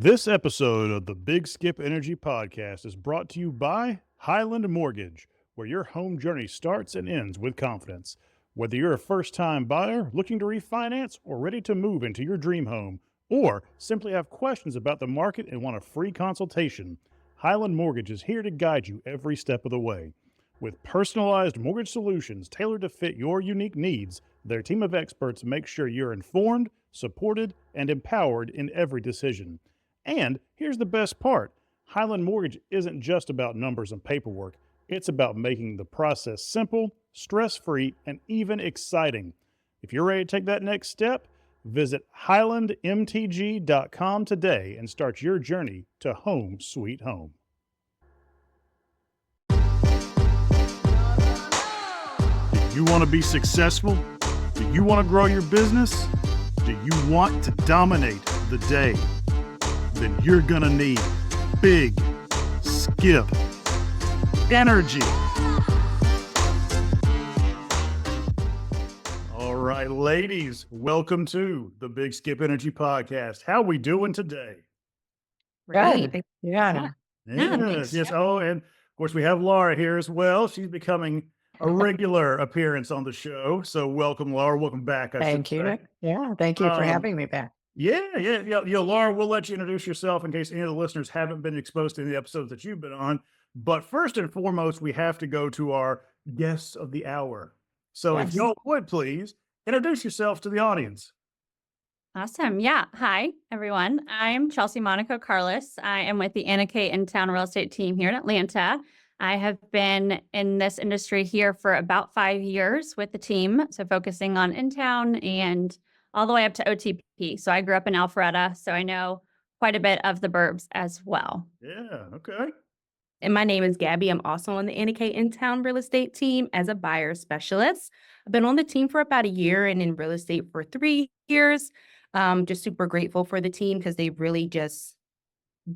This episode of the Big Skip Energy Podcast is brought to you by Highland Mortgage, where your home journey starts and ends with confidence. Whether you're a first-time buyer looking to refinance or ready to move into your dream home, or simply have questions about the market and want a free consultation, Highland Mortgage is here to guide you every step of the way. With personalized mortgage solutions tailored to fit your unique needs, their team of experts make sure you're informed, supported, and empowered in every decision. And here's the best part: Highland Mortgage isn't just about numbers and paperwork, it's about making the process simple, stress free, and even exciting. If you're ready to take that next step, visit highlandmtg.com today and start your journey to home sweet home. Do you want to be successful? Do you want to grow your business? Do you want to dominate the day? Then you're gonna need Big Skip Energy. All right, ladies, welcome to the Big Skip Energy Podcast. How we doing today? Good. Yeah. Yes. Oh, and of course we have Laura here as well. She's becoming a regular appearance on the show. So welcome, Laura. Welcome back. Thank you. Yeah. Thank you for having me back. Yeah. Laura, we'll let you introduce yourself in case any of the listeners haven't been exposed to any episodes that you've been on. But first and foremost, we have to go to our guests of the hour. So if y'all would please introduce yourself to the audience. Awesome. Yeah. Hi, everyone. I'm Chelsea Monaco Carlis. I am with the Anna K InTown real estate team here in Atlanta. I have been in this industry here for about 5 years with the team. So focusing on InTown and all the way up to OTP. So I grew up in Alpharetta, so I know quite a bit of the burbs as well. Yeah. Okay. And my name is Gabby. I'm also on the Anna K InTown real estate team as a buyer specialist. I've been on the team for about a year and in real estate for 3 years. Just super grateful for the team because they really just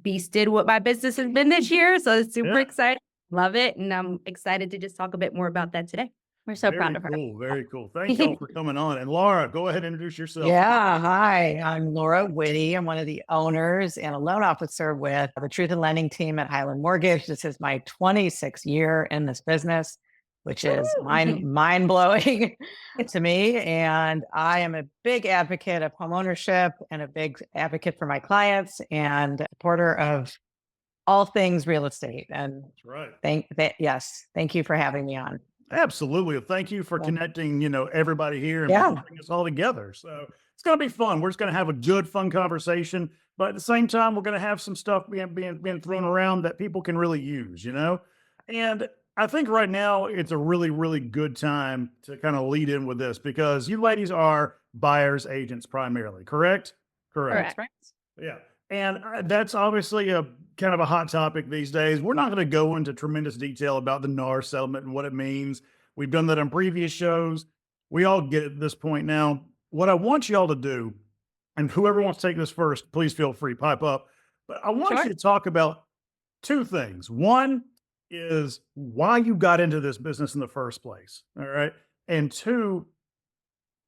beasted what my business has been this year. So it's super exciting. Love it. And I'm excited to just talk a bit more about that today. We're so proud of her. Very cool. Thank y'all for coming on. And Laura, go ahead and introduce yourself. Yeah. Hi, I'm Laura Witte. I'm one of the owners and a loan officer with the Truth in Lending team at Highland Mortgage. This is my 26th year in this business, which is mind-blowing to me. And I am a big advocate of home ownership and a big advocate for my clients and supporter of all things real estate. And That's right. Thank you for having me on. Absolutely. Thank you for connecting, everybody here and bringing us all together. So it's going to be fun. We're just going to have a good, fun conversation. But at the same time, we're going to have some stuff being thrown around that people can really use, And I think right now it's a really, really good time to kind of lead in with this because you ladies are buyers agents primarily, correct? Correct. Yeah. And that's obviously a kind of a hot topic these days. We're not going to go into tremendous detail about the NAR settlement and what it means. We've done that on previous shows. We all get it at this point now. What I want y'all to do, and whoever wants to take this first, please feel free, pipe up. But I want you to talk about two things. One is why you got into this business in the first place. All right. And two,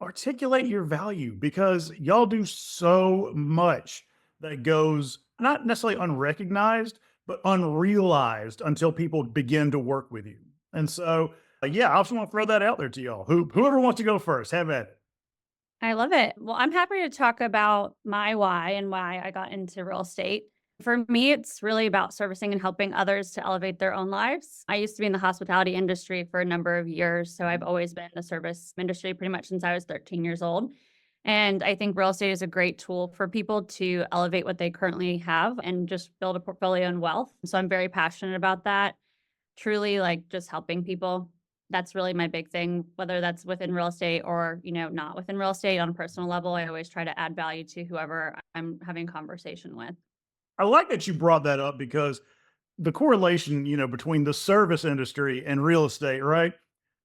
articulate your value because y'all do so much that goes not necessarily unrecognized, but unrealized until people begin to work with you. And so, I just want to throw that out there to y'all. Whoever wants to go first, have at it. I love it. Well, I'm happy to talk about my why and why I got into real estate. For me, it's really about servicing and helping others to elevate their own lives. I used to be in the hospitality industry for a number of years, so I've always been in the service industry pretty much since I was 13 years old. And I think real estate is a great tool for people to elevate what they currently have and just build a portfolio and wealth. So I'm very passionate about that. Truly, like just helping people. That's really my big thing, whether that's within real estate or, not within real estate on a personal level. I always try to add value to whoever I'm having a conversation with. I like that you brought that up because the correlation, between the service industry and real estate, right?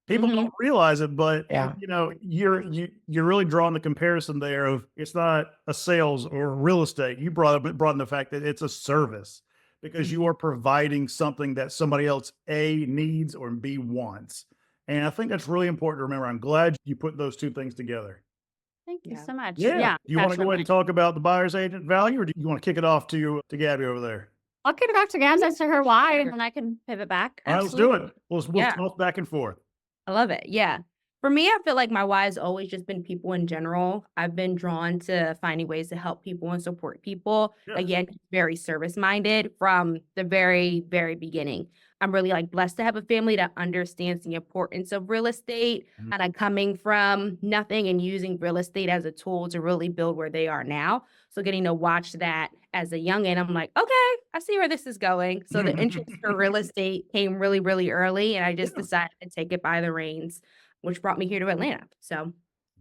People don't realize it, but you're really drawing the comparison there of it's not a sales or real estate. You brought in the fact that it's a service because you are providing something that somebody else A needs or B wants. And I think that's really important to remember. I'm glad you put those two things together. Thank you Yeah. so much. Yeah. Do you want to go ahead and passionately. talk about the buyer's agent value, or do you want to kick it off to Gabby over there? I'll kick it back to Gabs as to her why, and then I can pivot back. All right, let's do it. We'll Yeah. toss back and forth. I love it. Yeah. For me, I feel like my why has always just been people in general. I've been drawn to finding ways to help people and support people. Yeah. Again, very service minded from the very, very beginning. I'm really like blessed to have a family that understands the importance of real estate, Mhm. kind of coming from nothing and using real estate as a tool to really build where they are now. So getting to watch that as a youngin', I'm like, okay, I see where this is going. So the interest for real estate came really, really early, and I just Yeah. decided to take it by the reins, which brought me here to Atlanta. So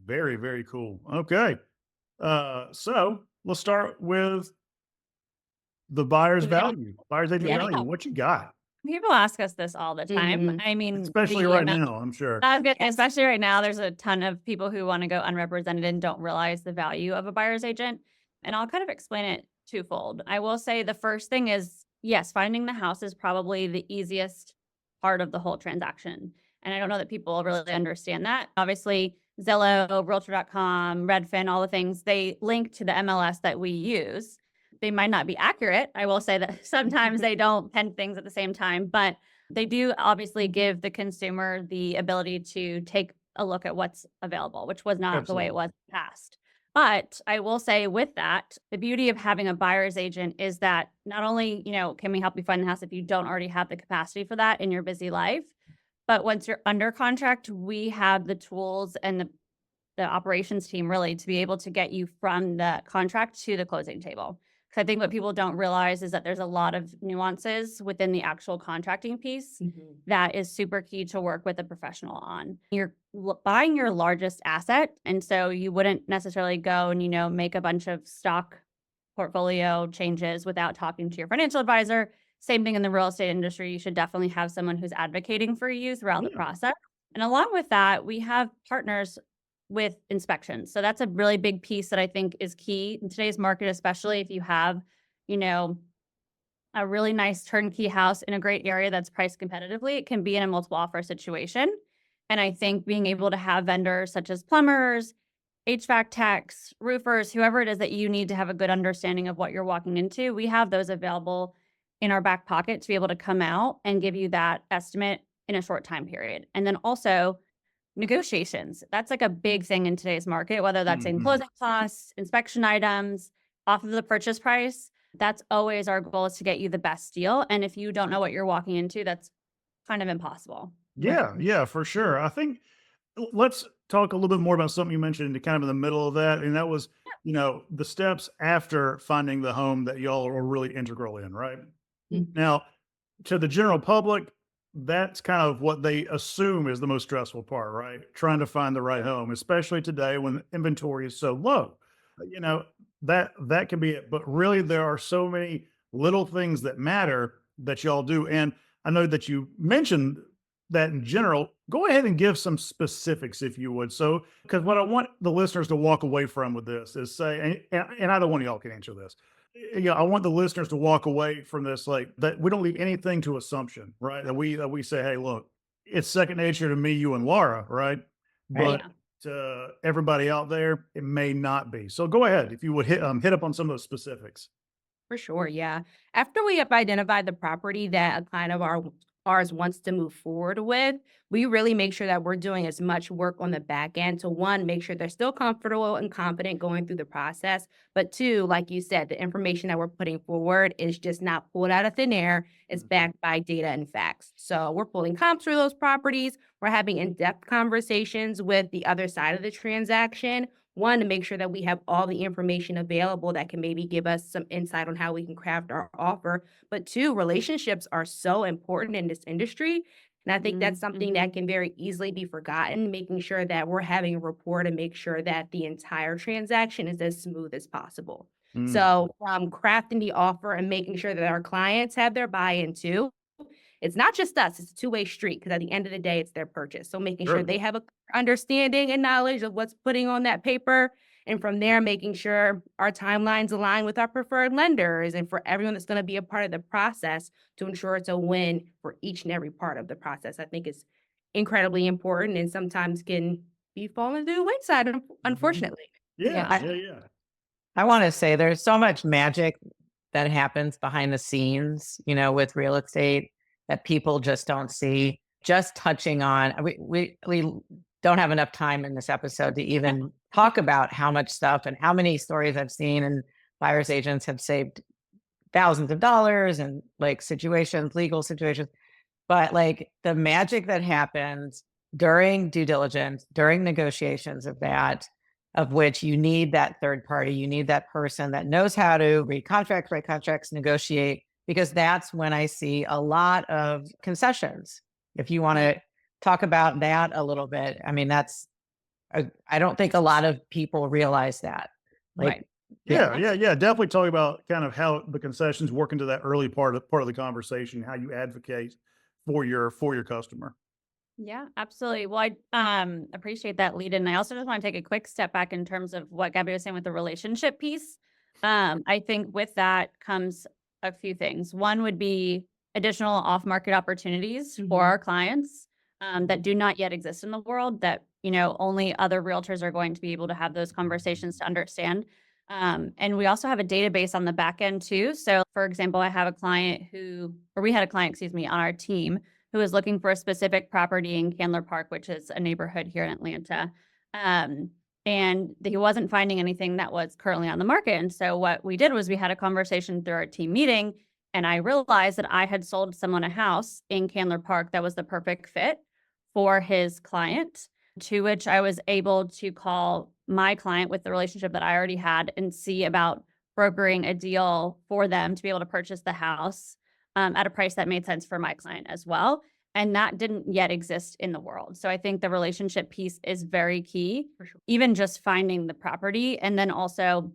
Very, very cool. Okay. So let's start with the buyer's Yeah. value, buyer's agent Yeah. value. What you got? People ask us this all the time. Mhm. I mean, Especially the right amount- now, I'm sure. Especially right now, there's a ton of people who want to go unrepresented and don't realize the value of a buyer's agent. And I'll kind of explain it twofold. I will say the first thing is, yes, finding the house is probably the easiest part of the whole transaction. And I don't know that people really understand that. Obviously, Zillow, Realtor.com, Redfin, all the things, they link to the MLS that we use. They might not be accurate. I will say that sometimes they don't pen things at the same time, but they do obviously give the consumer the ability to take a look at what's available, which was not the way it was in the past. But I will say with that, the beauty of having a buyer's agent is that not only, can we help you find the house if you don't already have the capacity for that in your busy life, but once you're under contract, we have the tools and the operations team really to be able to get you from the contract to the closing table. Because I think what people don't realize is that there's a lot of nuances within the actual contracting piece that is super key to work with a professional on. You're buying your largest asset, and so you wouldn't necessarily go and, make a bunch of stock portfolio changes without talking to your financial advisor. Same thing in the real estate industry. You should definitely have someone who's advocating for you throughout the Yeah. process. And along with that, we have partners with inspections. So that's a really big piece that I think is key in today's market, especially if you have, a really nice turnkey house in a great area that's priced competitively. It can be in a multiple offer situation. And I think being able to have vendors such as plumbers, HVAC techs, roofers, whoever it is that you need to have a good understanding of what you're walking into, we have those available in our back pocket to be able to come out and give you that estimate in a short time period. And then also negotiations. That's like a big thing in today's market, whether that's in Mhm. closing costs, inspection items, off of the purchase price. That's always our goal, is to get you the best deal. And if you don't know what you're walking into, that's kind of impossible. Yeah, yeah, for sure. I think let's talk a little bit more about something you mentioned kind of in the middle of that. And that was, the steps after finding the home that y'all are really integral in, right? Mhm. Now, to the general public, that's kind of what they assume is the most stressful part, right? Trying to find the right home, especially today when inventory is so low. You know, that can be it. But really there are so many little things that matter that y'all do. And I know that you mentioned that in general. Go ahead and give some specifics if you would. So, because what I want the listeners to walk away from with this is say, and either one of y'all can answer this. I want the listeners to walk away from this like that we don't leave anything to assumption, right? That we say, hey, look, it's second nature to me, you, and Laura, right? Right. But to everybody out there, it may not be. So go ahead if you would hit up on some of those specifics. For sure, yeah. After we have identified the property that a client of ours wants to move forward with, we really make sure that we're doing as much work on the back end to, one, make sure they're still comfortable and confident going through the process. But two, like you said, the information that we're putting forward is just not pulled out of thin air. It's backed by data and facts. So we're pulling comps for those properties. We're having in-depth conversations with the other side of the transaction. One, to make sure that we have all the information available that can maybe give us some insight on how we can craft our offer. But two, relationships are so important in this industry. And I think that's something that can very easily be forgotten, making sure that we're having a rapport to make sure that the entire transaction is as smooth as possible. Mm. So from crafting the offer and making sure that our clients have their buy-in too, it's not just us, it's a two-way street, because at the end of the day, it's their purchase. So making sure Sure. they have a understanding and knowledge of what's putting on that paper. And from there, making sure our timelines align with our preferred lenders and for everyone that's going to be a part of the process to ensure it's a win for each and every part of the process. I think is incredibly important and sometimes can be falling to the wayside, unfortunately. Yeah, Yeah. yeah. I want to say there's so much magic that happens behind the scenes, with real estate that people just don't see. Just touching on, we don't have enough time in this episode to even talk about how much stuff and how many stories I've seen, and buyer's agents have saved thousands of dollars and legal situations. But the magic that happens during due diligence, during negotiations of which you need that third party, you need that person that knows how to read contracts, write contracts, negotiate, because that's when I see a lot of concessions. If you want to talk about that a little bit, I mean, I don't think a lot of people realize that. Right. Yeah. Definitely talk about kind of how the concessions work into that early part of the conversation, how you advocate for your customer. Yeah, absolutely. Well, I appreciate that lead in. I also just want to take a quick step back in terms of what Gabby was saying with the relationship piece. I think with that comes a few things. One would be additional off-market opportunities for our clients that do not yet exist in the world, that only other realtors are going to be able to have those conversations to understand. And we also have a database on the back end too. So for example, we had a client, on our team who was looking for a specific property in Candler Park, which is a neighborhood here in Atlanta. And he wasn't finding anything that was currently on the market. And so what we did was we had a conversation through our team meeting, and I realized that I had sold someone a house in Candler Park that was the perfect fit for his client, to which I was able to call my client with the relationship that I already had and see about brokering a deal for them to be able to purchase the house at a price that made sense for my client as well. And that didn't yet exist in the world. So I think the relationship piece is very key, for sure. Even just finding the property. And then also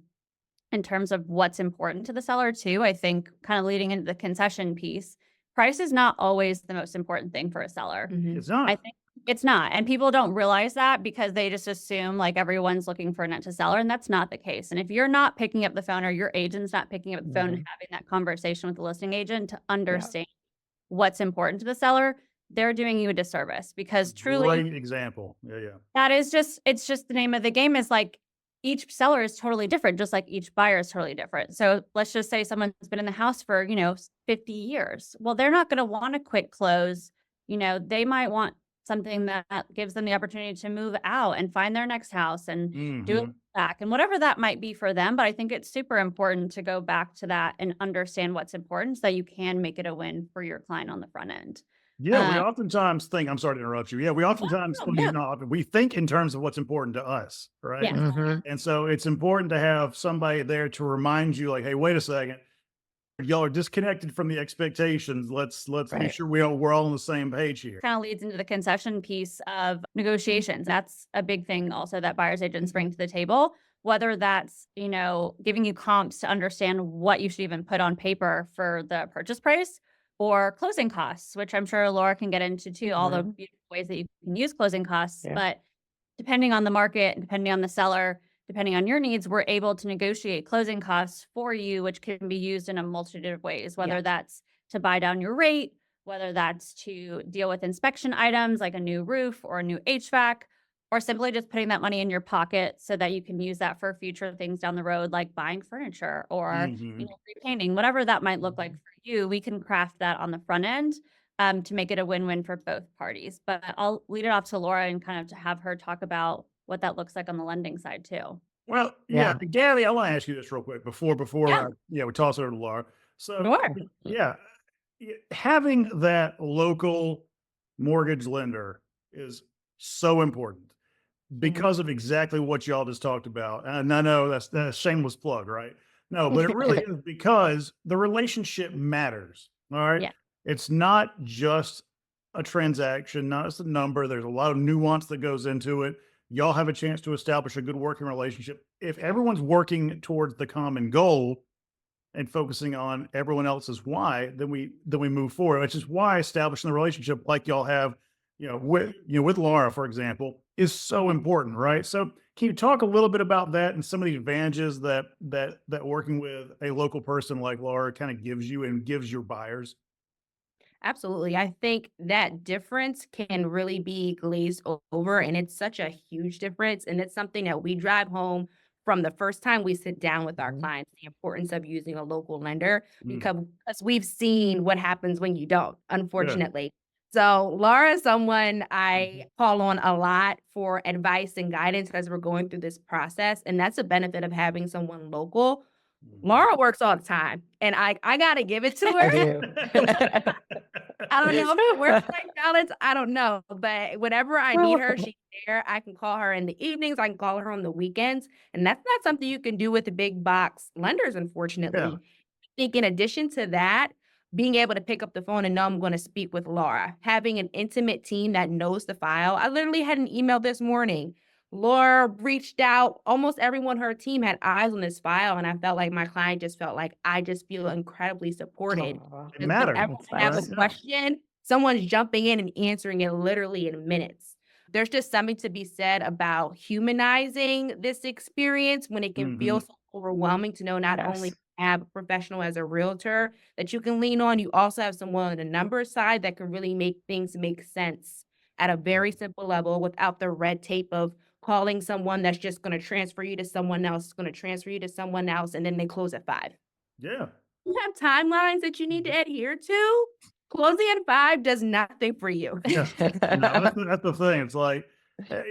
in terms of what's important to the seller too, I think kind of leading into the concession piece, price is not always the most important thing for a seller. It's not. I think it's not. And people don't realize that because they just assume everyone's looking for a net to seller, and that's not the case. And if you're not picking up the phone, or your agent's not picking up the phone and having that conversation with the listing agent to understand what's important to the seller, they're doing you a disservice, because truly, great example. Yeah. that is it's just the name of the game. Is each seller is totally different, just like each buyer is totally different. So let's just say someone's been in the house for, 50 years. Well, they're not going to want a quick close. They might want something that gives them the opportunity to move out and find their next house and do it back, and whatever that might be for them. But I think it's super important to go back to that and understand what's important so that you can make it a win for your client on the front end. Yeah, we oftentimes think, I'm sorry to interrupt you. Yeah, we oftentimes we think in terms of what's important to us, right? Yeah. And so it's important to have somebody there to remind you, hey, wait a second, y'all are disconnected from the expectations. Let's make sure we're all on the same page here. Kind of leads into the concession piece of negotiations. That's a big thing also that buyer's agents bring to the table, whether that's, giving you comps to understand what you should even put on paper for the purchase price, or closing costs, which I'm sure Laura can get into too, all the beautiful ways that you can use closing costs. Yeah. But depending on the market, depending on the seller, depending on your needs, we're able to negotiate closing costs for you, which can be used in a multitude of ways, whether that's to buy down your rate, whether that's to deal with inspection items like a new roof or a new HVAC, or simply just putting that money in your pocket so that you can use that for future things down the road, like buying furniture or repainting, whatever that might look like for you. We can craft that on the front end to make it a win-win for both parties. But I'll lead it off to Laura and kind of to have her talk about what that looks like on the lending side too. Well, Gabby, I want to ask you this real quick before we toss it over to Laura. So having that local mortgage lender is so important because of exactly what y'all just talked about. And I know that's a shameless plug, right? No, but it really is, because the relationship matters. All right. Yeah. It's not just a transaction, not just a number. There's a lot of nuance that goes into it. Y'all have a chance to establish a good working relationship. If everyone's working towards the common goal and focusing on everyone else's why, then we move forward, which is why establishing the relationship like y'all have, with Laura, for example, is so important, right? So can you talk a little bit about that and some of the advantages that working with a local person like Laura kind of gives you and gives your buyers? Absolutely. I think that difference can really be glazed over, and it's such a huge difference. And it's something that we drive home from the first time we sit down with our Mhm. clients, the importance of using a local lender, Mm, because we've seen what happens when you don't, yeah. unfortunately. So Laura is someone Mhm. I call on a lot for advice and guidance as we're going through this process. And that's a benefit of having someone local. Mhm. Laura works all the time, and I gotta give it to I her. do. I don't know if it works like balance. I don't know. But whenever I need her, she's there. I can call her in the evenings. I can call her on the weekends. And that's not something you can do with the big box lenders, Yeah. unfortunately. I think in addition to that, being able to pick up the phone and know I'm going to speak with Laura, having an intimate team that knows the file. I literally had an email this morning. Laura reached out. Almost everyone on her team had eyes on this file. And I felt like my client just felt like I just feel incredibly supported. Aw, It Because matters, whenever that's I have a right? nice. Yeah. question, someone's jumping in and answering it literally in minutes. There's just something to be said about humanizing this experience when it can feel Mhm. so overwhelming to know not only Yes. have a professional as a realtor that you can lean on, you also have someone on the numbers side that can really make things make sense at a very simple level without the red tape of calling someone that's just going to transfer you to someone else, going to transfer you to someone else, and then they close at 5. Yeah. You have timelines that you need to adhere to. Closing at 5 does nothing for you. Yeah. No, that's the thing. It's like, eh,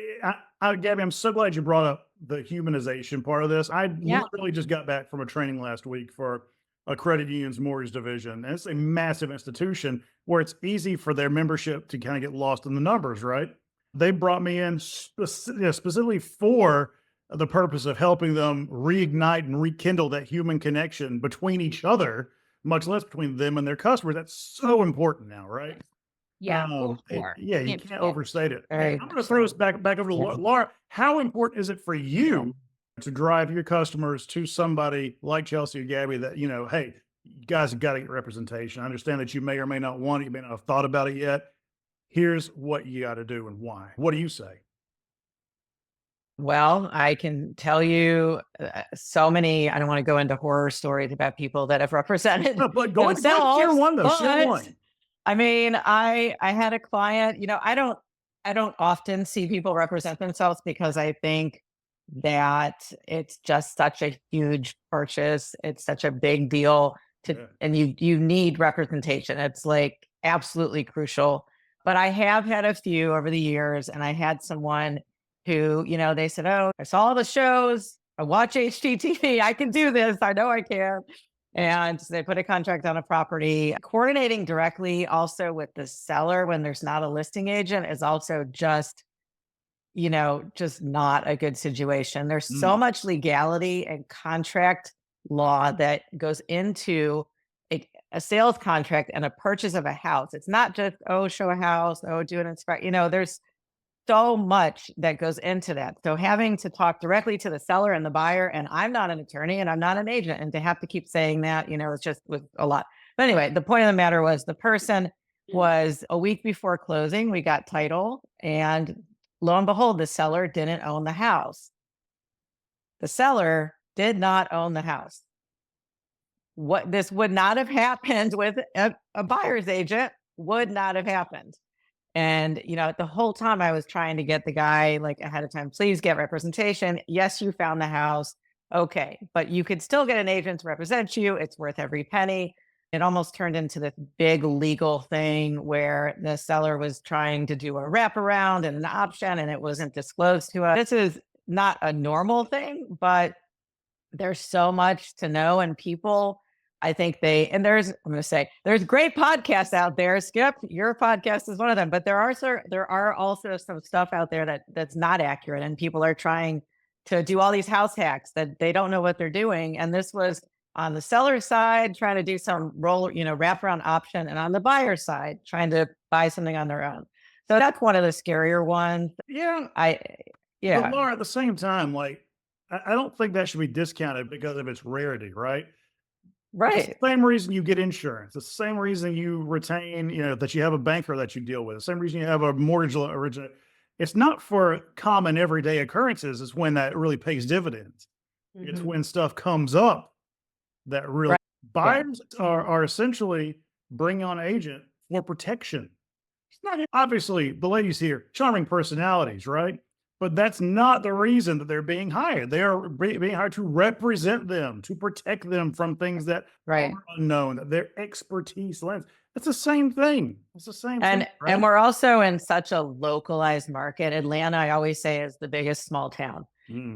Gabby, I'm so glad you brought up the humanization part of this. I Yeah. literally just got back from a training last week for a credit union's mortgage division. And it's a massive institution where it's easy for their membership to kind of get lost in the numbers, right? They brought me in specifically for the purpose of helping them reignite and rekindle that human connection between each other, much less between them and their customers. That's so important now, right? Yeah, for sure. Yeah, you Can't can't forget. overstate it. Hey, Very I'm going to much throw so. this back over to Yeah. Laura. How important is it for you to drive your customers to somebody like Chelsea or Gabby that, hey, you guys have got to get representation. I understand that you may or may not want it. You may not have thought about it yet. Here's what you got to do and why. What do you say? Well, I can tell you so many, I don't want to go into horror stories about people that have represented No, but go ahead, share themselves, one though. Share but one. I mean, I had a client, I don't often see people represent themselves because I think that it's just such a huge purchase. It's such a big deal Yeah. and you need representation. It's like absolutely crucial. But I have had a few over the years, and I had someone who, they said, "Oh, I saw all the shows. I watch HGTV. I can do this. I know I can." And they put a contract on a property. Coordinating directly also with the seller when there's not a listing agent is also just not a good situation. There's so Mm, much legality and contract law that goes into a sales contract and a purchase of a house. It's not just, oh, show a house, oh, do an inspect. There's so much that goes into that. So having to talk directly to the seller and the buyer, and I'm not an attorney and I'm not an agent, and to have to keep saying that, it's just with a lot. But anyway, the point of the matter was the person was a week before closing. We got title, and lo and behold, the seller didn't own the house. The seller did not own the house. What this would not have happened with a buyer's agent, would not have happened. And, the whole time I was trying to get the guy like ahead of time, please get representation. Yes, you found the house. Okay. But you could still get an agent to represent you. It's worth every penny. It almost turned into this big legal thing where the seller was trying to do a wraparound and an option, and it wasn't disclosed to us. This is not a normal thing, but there's so much to know, and people, I think I'm going to say, there's great podcasts out there. Skip, your podcast is one of them, but there are also some stuff out there that's not accurate, and people are trying to do all these house hacks that they don't know what they're doing. And this was on the seller side, trying to do some wraparound option, and on the buyer side, trying to buy something on their own. So that's one of the scarier ones. Yeah. But Yeah, Laura, at the same time, like, I don't think that should be discounted because of its rarity, right? It's right. the same reason you get insurance. It's the same reason you retain, that you have a banker that you deal with. The same reason you have a mortgage originator. It's not for common everyday occurrences. It's when that really pays dividends. It's Mhm. when stuff comes up that really Right. Yeah. buyers are essentially bring on agent for protection. It's not obviously the ladies here, charming personalities, right? But that's not the reason that they're being hired. They are being hired to represent them, to protect them from things that Right. are unknown, that their expertise lends. It's the same thing. It's the same thing. And Right? we're also in such a localized market. Atlanta, I always say, is the biggest small town.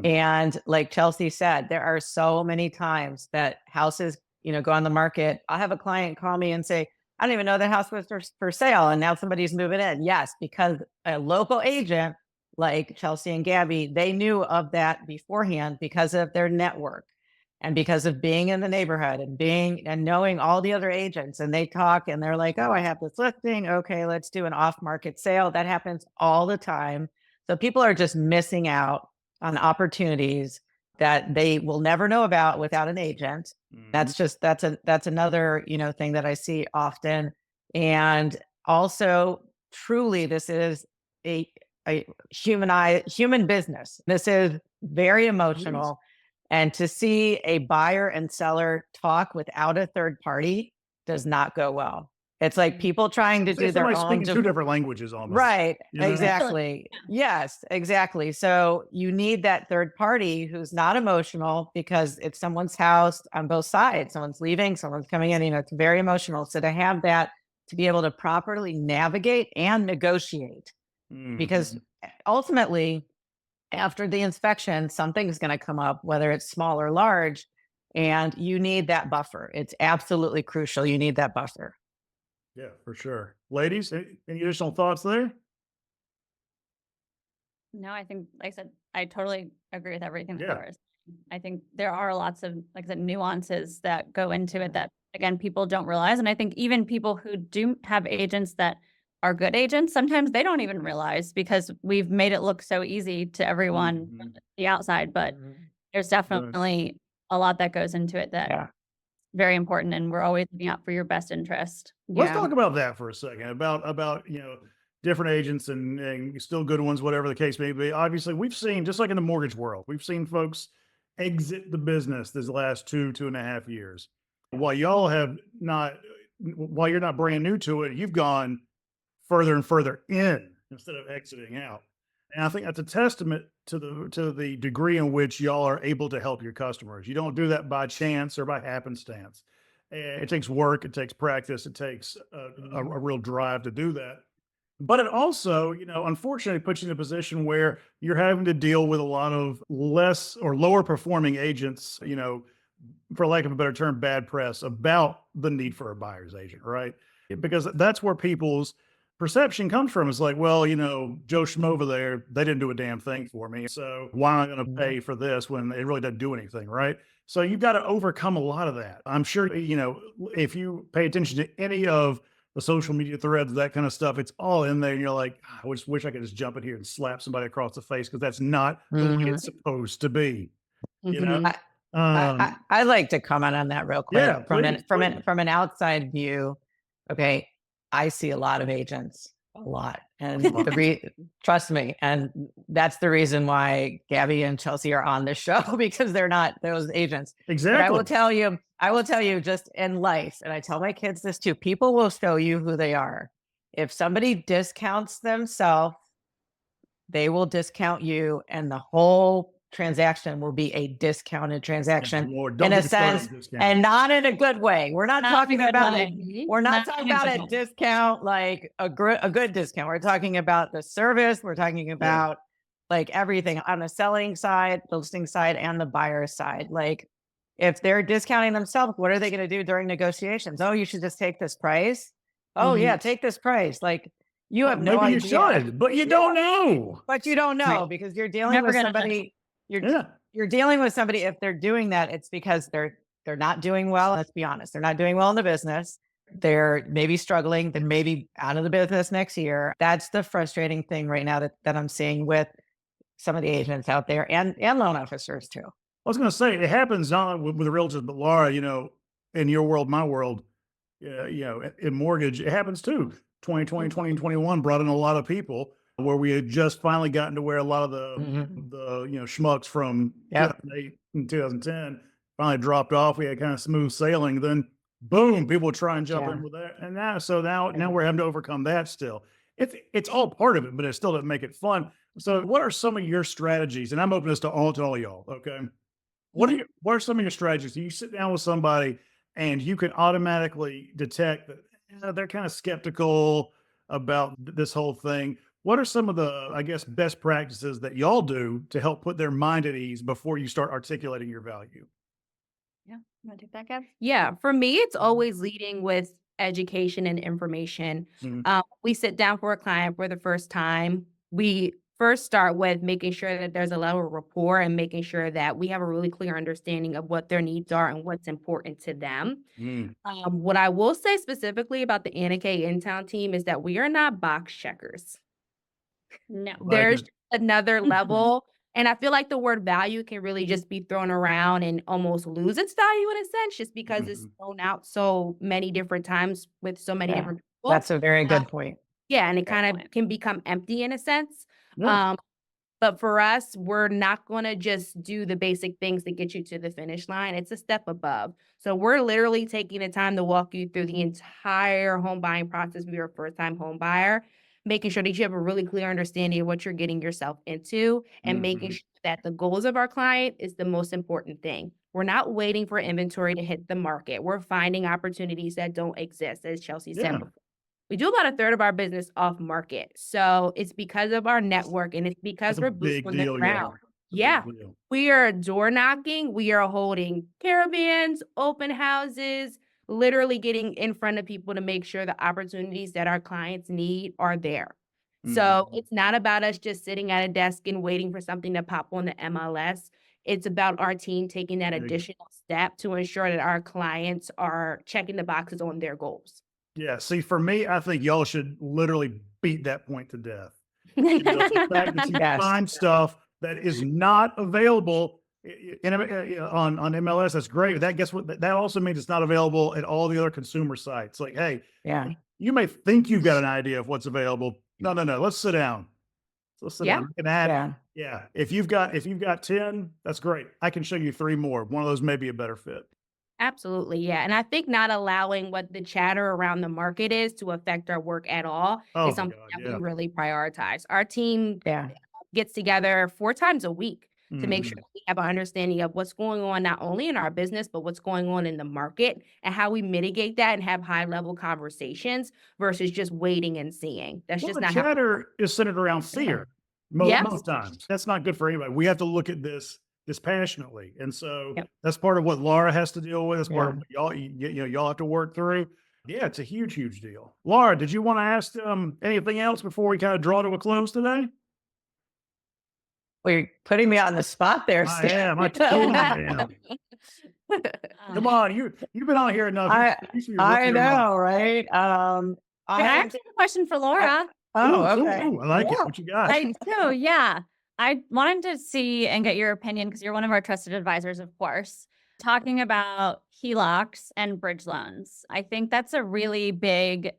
And like Chelsea said, there are so many times that houses, go on the market. I'll have a client call me and say, I don't even know the house was for sale, and now somebody's moving in. Yes, because a local agent like Chelsea and Gabby, they knew of that beforehand because of their network and because of being in the neighborhood and knowing all the other agents. And they talk and they're like, oh, I have this listing. Okay, let's do an off-market sale. That happens all the time. So people are just missing out on opportunities that they will never know about without an agent. That's another, thing that I see often. And also, truly, this is a human business. This is very emotional. And to see a buyer and seller talk without a third party does not go well. It's like people trying to do their own. Speaking two different languages almost. Right. Exactly. Yes, exactly. So you need that third party who's not emotional, because it's someone's house on both sides. Someone's leaving, someone's coming in, it's very emotional. So to have that, to be able to properly navigate and negotiate, because ultimately after the inspection, something's going to come up, whether it's small or large, and you need that buffer. It's absolutely crucial. You need that buffer. Yeah, for sure. Ladies, any additional thoughts there? No, I think, like I said, I totally agree with everything that Yeah. Laura is saying. I think there are lots of, like I said, nuances that go into it that, again, people don't realize. And I think even people who do have agents that are good agents, sometimes they don't even realize, because we've made it look so easy to everyone from the outside. But there's definitely a lot that goes into it that is very important. And we're always looking out for your best interest. Let's talk about that for a second, about different agents and still good ones, whatever the case may be. Obviously, we've seen, just like in the mortgage world, we've seen folks exit the business this last 2.5 years. While you're not brand new to it, you've gone further and further in instead of exiting out. And I think that's a testament to the degree in which y'all are able to help your customers. You don't do that by chance or by happenstance. It takes work, it takes practice, it takes a real drive to do that. But it also, unfortunately puts you in a position where you're having to deal with a lot of less or lower performing agents, for lack of a better term, bad press about the need for a buyer's agent, right? Because that's where people's perception comes from. It's like, well, Joe Schmo over there, they didn't do a damn thing for me. So why am I going to pay for this when it really doesn't do anything, right? So you've got to overcome a lot of that. I'm sure, if you pay attention to any of the social media threads, that kind of stuff, it's all in there. And you're like, I just wish I could just jump in here and slap somebody across the face, because that's not the way it's supposed to be. I'd like to comment on that real quick. Yeah, from an outside view. Okay, I see a lot of agents, a lot, and trust me, and that's the reason why Gabby and Chelsea are on this show, because they're not those agents. Exactly. But I will tell you, just in life, and I tell my kids this too, people will show you who they are. If somebody discounts themselves, they will discount you, and the whole transaction will be a discounted transaction in a sense, and not in a good way. We're not talking about it. We're not talking about a discount like a good discount. We're talking about the service. We're talking about like everything on the selling side, the listing side, and the buyer side. Like, if they're discounting themselves, what are they going to do during negotiations? Oh, you should just take this price. Oh yeah, take this price. Like, you have no idea. You should, but you don't know. But you don't know, because you're dealing with somebody. You're dealing with somebody. If they're doing that, it's because they're not doing well. Let's be honest. They're not doing well in the business. They're maybe struggling. They're maybe out of the business next year. That's the frustrating thing right now that I'm seeing with some of the agents out there and loan officers too. I was going to say, it happens not with the realtors, but Laura, in your world, my world, in mortgage, it happens too. 2020, 2021 brought in a lot of people, where we had just finally gotten to where a lot of the schmucks from 2008 and 2010 finally dropped off. We had kind of smooth sailing. Then boom, people try and jump Yeah. in with that. And now we're having to overcome that still. It's all part of it, but it still doesn't make it fun. So what are some of your strategies? And I'm open this to all y'all. Okay. What are some of your strategies? You sit down with somebody and you can automatically detect that they're kind of skeptical about this whole thing. What are some of the, I guess, best practices that y'all do to help put their mind at ease before you start articulating your value? Yeah. You want to take that, Gab? Yeah, for me, it's always leading with education and information. Mhm. We sit down for a client for the first time. We first start with making sure that there's a level of rapport and making sure that we have a really clear understanding of what their needs are and what's important to them. Mm. What I will say specifically about the Anna K InTown team is that we are not box checkers. No. There's it. another level. And I feel like the word value can really just be thrown around and almost lose its value in a sense, just because it's Mhm. thrown out so many different times with so many Yeah. different people. That's a very good point. Yeah, and it Great kind of point. can become empty in a sense. Yeah. But for us, we're not going to just do the basic things that get you to the finish line. It's a step above. So we're literally taking the time to walk you through the entire home buying process if you're a first-time home buyer, making sure that you have a really clear understanding of what you're getting yourself into, and making Mhm. sure that the goals of our client is the most important thing. We're not waiting for inventory to hit the market. We're finding opportunities that don't exist, as Chelsea said Yeah. before. We do about a third of our business off market. So it's because of our network and it's because That's a we're boots big on the deal, ground. y'all. It's a Yeah. big deal. We are door knocking. We are holding caravans, open houses, literally getting in front of people to make sure the opportunities that our clients need are there. So Mhm. it's not about us just sitting at a desk and waiting for something to pop on the MLS. It's about our team taking that Big. additional step to ensure that our clients are checking the boxes on their goals. Yeah. See, for me, I think y'all should literally beat that point to death. The fact that you Yes. find stuff that is not available on MLS, that's great. That guess what? That also means it's not available at all the other consumer sites. Like, hey, Yeah. you may think you've got an idea of what's available. No. Let's sit down. Let's sit Yeah. down. We can add. Yeah. Yeah. If you've got 10, that's great. I can show you 3 more. One of those may be a better fit. Absolutely, yeah, and I think not allowing what the chatter around the market is to affect our work at all Oh is my something God, that yeah. we really prioritize. Our team Yeah. gets together 4 times a week to make sure Mhm. we have an understanding of what's going on, not only in our business, but what's going on in the market and how we mitigate that and have high-level conversations versus just waiting and seeing. That's Well, just the not how. chatter is centered around fear Yep. most times. That's not good for anybody. We have to look at this dispassionately, and so Yep. that's part of what Laura has to deal with. That's part Yeah. of what y'all have to work through. Yeah, it's a huge deal. Laura, did you want to ask anything else before we kind of draw to a close today? Well, you're putting me on the spot there, I Steve. am. I totally am. Come on, you've been on here enough. You should be I running your mouth. know, right? I actually have a question for Laura. Oh, Ooh, okay. ooh, I like it. Yeah. What you got? I do, yeah. I wanted to see and get your opinion because you're one of our trusted advisors, of course. Talking about HELOCs and bridge loans. I think that's a really big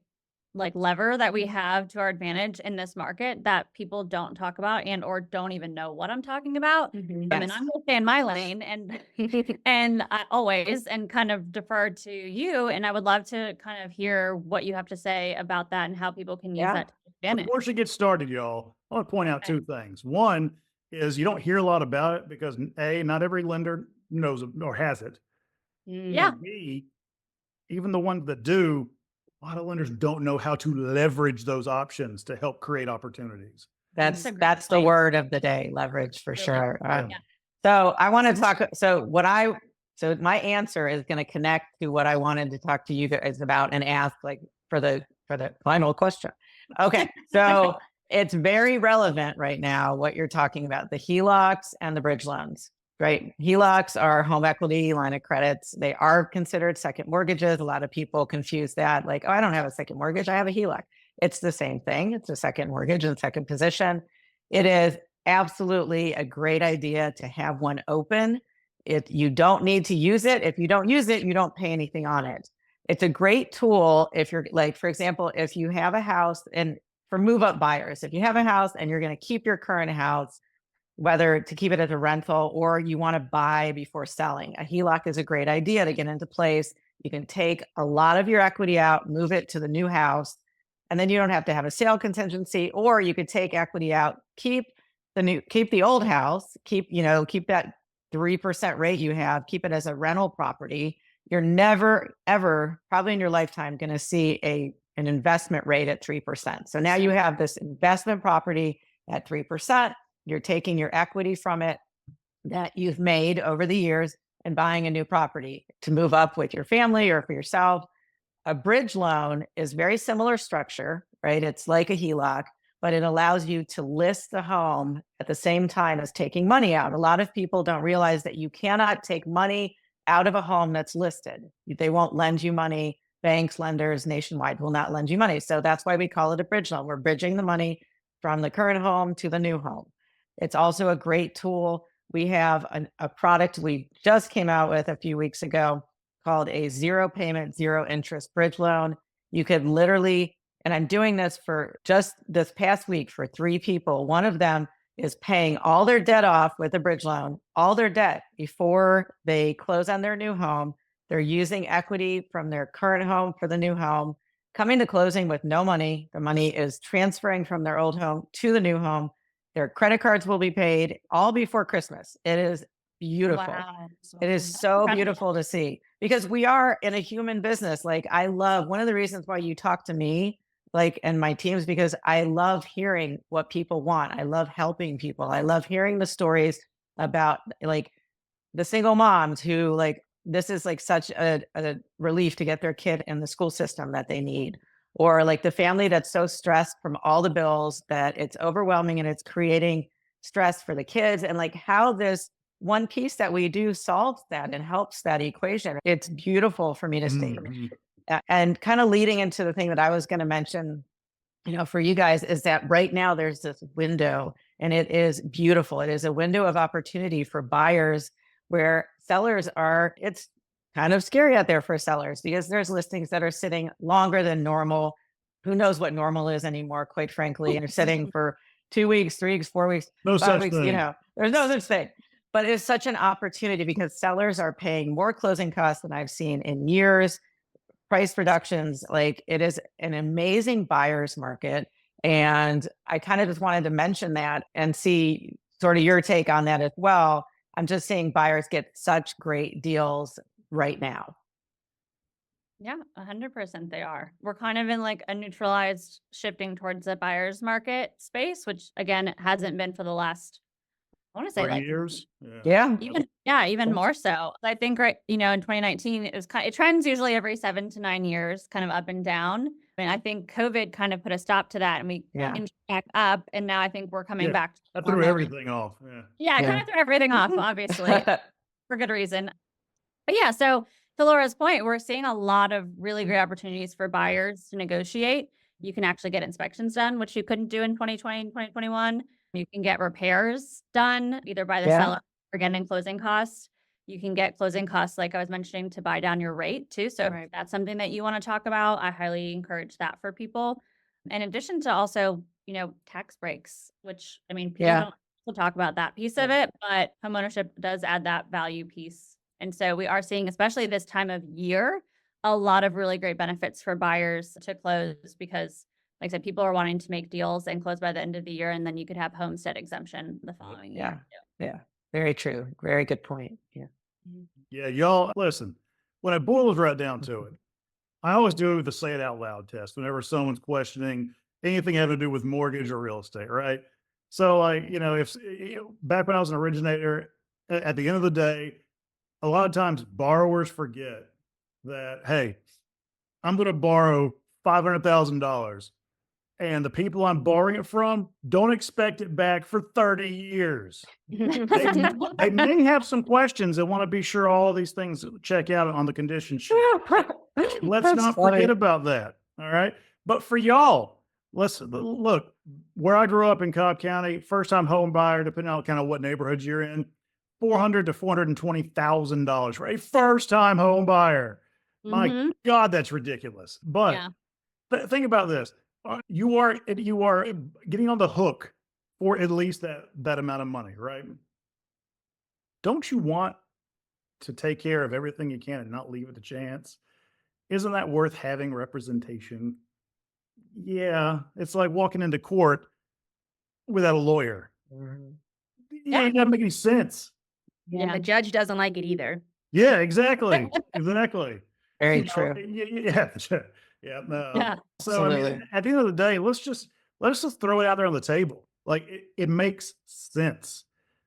lever that we have to our advantage in this market that people don't talk about and or don't even know what I'm talking about. Mhm. I mean, I'm gonna stay in my lane and I always and kind of defer to you. And I would love to kind of hear what you have to say about that and how people can use Yeah. that to advantage. Before she gets started, y'all, I want to point out 2 things. One is you don't hear a lot about it because A, not every lender knows it or has it. Yeah. And B, even the ones that do, a lot of lenders don't know how to leverage those options to help create opportunities. That's That's a great that's the point. word of the day, leverage for Really? sure. Yeah. So I want to talk. So my answer is going to connect to what I wanted to talk to you guys about and ask for the final question. Okay. So it's very relevant right now, what you're talking about, the HELOCs and the bridge loans, right? HELOCs are home equity line of credits. They are considered second mortgages. A lot of people confuse that. Like, oh, I don't have a second mortgage. I have a HELOC. It's the same thing. It's a second mortgage and second position. It is absolutely a great idea to have one open. You don't need to use it. If you don't use it, you don't pay anything on it. It's a great tool if you're for example, if you have a house and for move up buyers, if you have a house and you're going to keep your current house, whether to keep it as a rental or you want to buy before selling, a HELOC is a great idea to get into place. You can take a lot of your equity out, move it to the new house, and then you don't have to have a sale contingency, or you could take equity out, keep the old house, keep that 3% rate you have, keep it as a rental property. You're never, ever, probably in your lifetime, going to see an investment rate at 3%. So now you have this investment property at 3%. You're taking your equity from it that you've made over the years and buying a new property to move up with your family or for yourself. A bridge loan is very similar structure, right? It's like a HELOC, but it allows you to list the home at the same time as taking money out. A lot of people don't realize that you cannot take money out of a home that's listed. They won't lend you money. Banks, lenders nationwide will not lend you money. So that's why we call it a bridge loan. We're bridging the money from the current home to the new home. It's also a great tool. We have a product we just came out with a few weeks ago called a zero payment, zero interest bridge loan. You could literally, and I'm doing this for just this past week for 3 people. One of them is paying all their debt off with a bridge loan, all their debt before they close on their new home. They're using equity from their current home for the new home, coming to closing with no money. The money is transferring from their old home to the new home. Their credit cards will be paid all before Christmas. It is beautiful. Wow. It is so beautiful to see, because we are in a human business. Like, I love, one of the reasons why you talk to me, like, and my teams, because I love hearing what people want. I love helping people. I love hearing the stories about, like, the single moms who, like, this is like such a relief to get their kid in the school system that they need, or like the family that's so stressed from all the bills that it's overwhelming and it's creating stress for the kids, and like how this one piece that we do solves that and helps that equation. It's beautiful for me to see. And kind of leading into the thing that I was going to mention, for you guys, is that right now there's this window, and it is beautiful. It is a window of opportunity for buyers where sellers are, it's kind of scary out there for sellers because there's listings that are sitting longer than normal. Who knows what normal is anymore, quite frankly. And they're sitting for 2 weeks, 3 weeks, 4 weeks, No 5 such weeks, thing. there's no such thing. But it's such an opportunity because sellers are paying more closing costs than I've seen in years. Price reductions, like, it is an amazing buyer's market. And I kind of just wanted to mention that and see sort of your take on that as well. I'm just seeing buyers get such great deals right now. Yeah, 100% they are. We're kind of in like a neutralized shifting towards the buyer's market space, which again, it hasn't been for the last, I want to say 3 like years. Yeah. even more so. I think in 2019, it trends usually every 7 to 9 years, kind of up and down. And I think COVID kind of put a stop to that, and we inched back up, and now I think we're coming back. I threw everything off. I kind of threw everything off, obviously, for good reason. But yeah, so to Laura's point, we're seeing a lot of really great opportunities for buyers to negotiate. You can actually get inspections done, which you couldn't do in 2020 and 2021. You can get repairs done either by the seller or getting closing costs. You can get closing costs, like I was mentioning, to buy down your rate too. So if that's something that you want to talk about, I highly encourage that for people. In addition to also, tax breaks, which, I mean, people don't talk about that piece of it, but homeownership does add that value piece. And so we are seeing, especially this time of year, a lot of really great benefits for buyers to close because, like I said, people are wanting to make deals and close by the end of the year, and then you could have homestead exemption the following year. Yeah. Very true. Very good point. Yeah. Yeah, y'all, listen, when it boils right down to it, I always do the say it out loud test whenever someone's questioning anything having to do with mortgage or real estate, right? So, like, if back when I was an originator, at the end of the day, a lot of times borrowers forget that, hey, I'm going to borrow $500,000, and the people I'm borrowing it from don't expect it back for 30 years. They may have some questions and want to be sure all of these things check out on the condition sheet. Let's not forget about that. All right. But for y'all, listen, look, where I grew up in Cobb County, first time home buyer, depending on kind of what neighborhood you're in, $400,000 to $420,000 for a first time home buyer. My God, that's ridiculous. But think about this. You are getting on the hook for at least that amount of money, right? Don't you want to take care of everything you can and not leave it to chance? isn't that worth having representation? Yeah, it's like walking into court without a lawyer. Yeah, it doesn't make any sense. And Yeah. the judge doesn't like it either. Yeah, exactly. Exactly. Very You know, true. yeah. Yeah. No. Yeah. So, I mean, Absolutely. at the end of the day, let's just throw it out there on the table. Like it makes sense.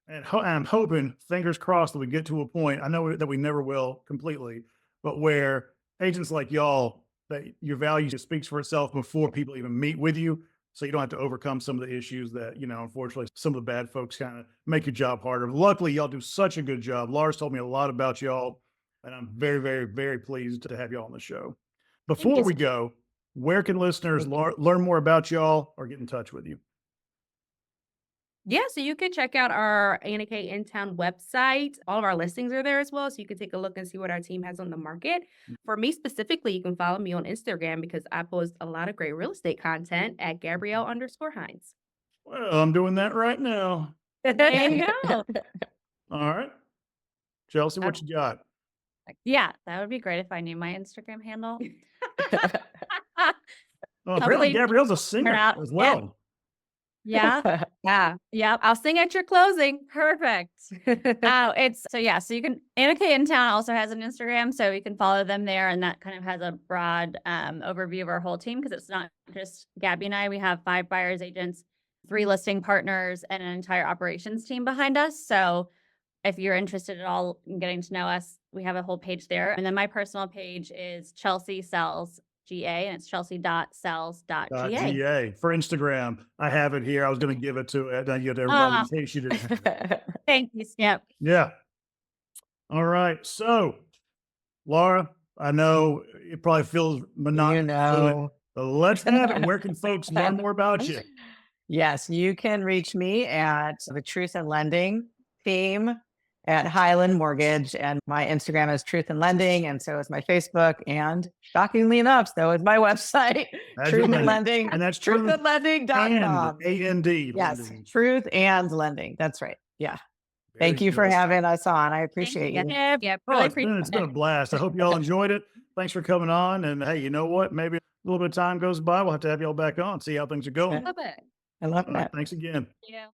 And I'm hoping, fingers crossed, that we get to a point. I know that we never will completely, but where agents like y'all, that your value just speaks for itself before people even meet with you. So you don't have to overcome some of the issues that, unfortunately, some of the bad folks kind of make your job harder. Luckily, y'all do such a good job. Laura's told me a lot about y'all, and I'm very, very, very pleased to have y'all on the show. Before we go, where can listeners learn more about y'all or get in touch with you? Yeah, so you can check out our Anna K InTown website. All of our listings are there as well, so you can take a look and see what our team has on the market. For me specifically, you can follow me on Instagram because I post a lot of great real estate content at Gabrielle_Hines. Well, I'm doing that right now. There you go. All right. Chelsea, what you got? Yeah, that would be great if I knew my Instagram handle. Oh, apparently Hopefully Gabrielle's a singer out- as well. Yeah. Yeah, Yep. I'll sing at your closing. Perfect. Oh, so you can, Anna K InTown also has an Instagram, so you can follow them there. And that kind of has a broad overview of our whole team because it's not just Gabby and I. We have 5 buyers agents, 3 listing partners, and an entire operations team behind us. So if you're interested at all in getting to know us, we have a whole page there. And then my personal page is Chelsea Sells GA, and it's chelsea.sells.ga. .ga for Instagram. I have it here. I was going to give it to everybody in case you didn't have it. Thank you. Yep. Yeah. All right. So, Laura, I know it probably feels monotonous. You know. But let's have it. Where can folks learn more about you? Yes, you can reach me at the Truth in Lending team at Highland Mortgage, and my Instagram is Truth in Lending, and so is my Facebook, and shockingly enough, so is my website, That's Truth your in Lending, and that's Truth truthandlending.com. A-N-D. Yes, Lending. Truth and Lending. That's right. Yeah. Very Thank you for good. having us on. I appreciate you. Yep. Oh, Really it's been appreciate a blast. I hope y'all enjoyed it. Thanks for coming on. And hey, you know what? Maybe a little bit of time goes by. We'll have to have y'all back on, see how things are going. Love it. I love All right, that. thanks again. Yeah.